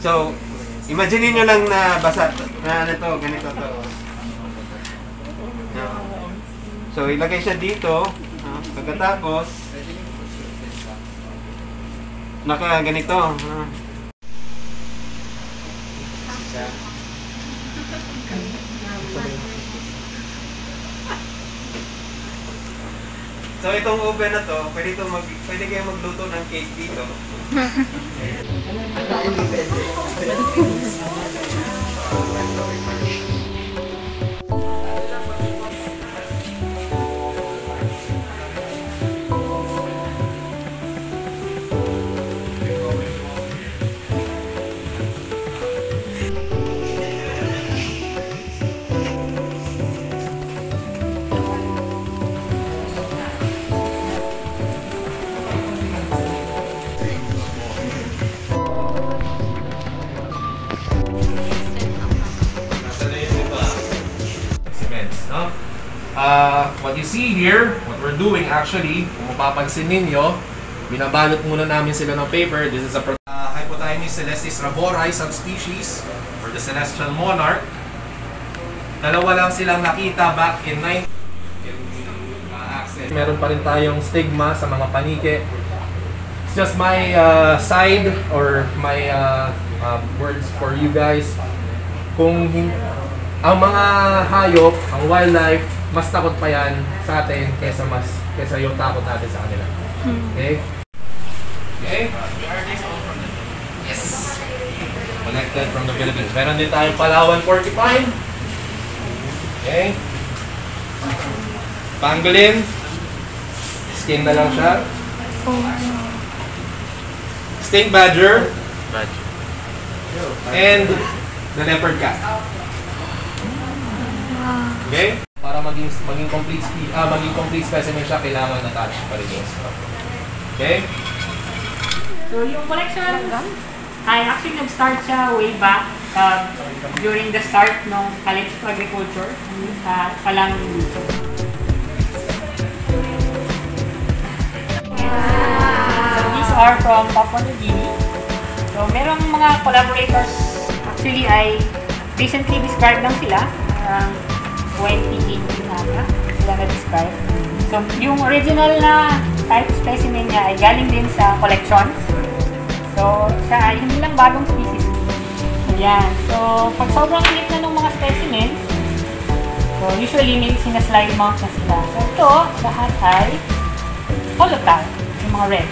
So, imagine nyo lang na basa, na ano to, ganito to. So, ilagay siya dito. Pagkatapos, naka ganito. So, itong oven na to, pwede kayo magluto ng cake dito. What you see here, what we're doing actually, kung mapapansin ninyo, binabalot muna namin sila ng paper. This is a Hypothymia celestis rabori subspecies for the celestial monarch. Dalawa lang silang nakita back in 9. Meron pa rin tayong stigma sa mga panike. It's just my side or my words for you guys. Kung ang mga hayop, ang wildlife, mas takot pa yan sa atin kesa yung takot natin sa kanila. Okay? Okay? Yes! Connected from the Philippines. Meron din tayong Palawan porcupine. Okay? Pangolin. Skin na lang siya. Stink badger. And the leopard cat. Okay? Para maging complete specimen siya, kailangan na-touch pa rin yung stuff. Okay? So yung collection ay actually nag-start siya way back during the start ng College of Agriculture sa lang. So these are from Papua New Guinea. So merong mga collaborators actually ay recently described lang sila. 2018 na sila na-describe. So, yung original na type specimen niya ay galing din sa collections. So, siya ay hindi lang bagong species. Ayan. So, pag sobrang liit na ng mga specimens, so usually may sinaslide mount na sila. So, ito, lahat ay volatile, yung mga red.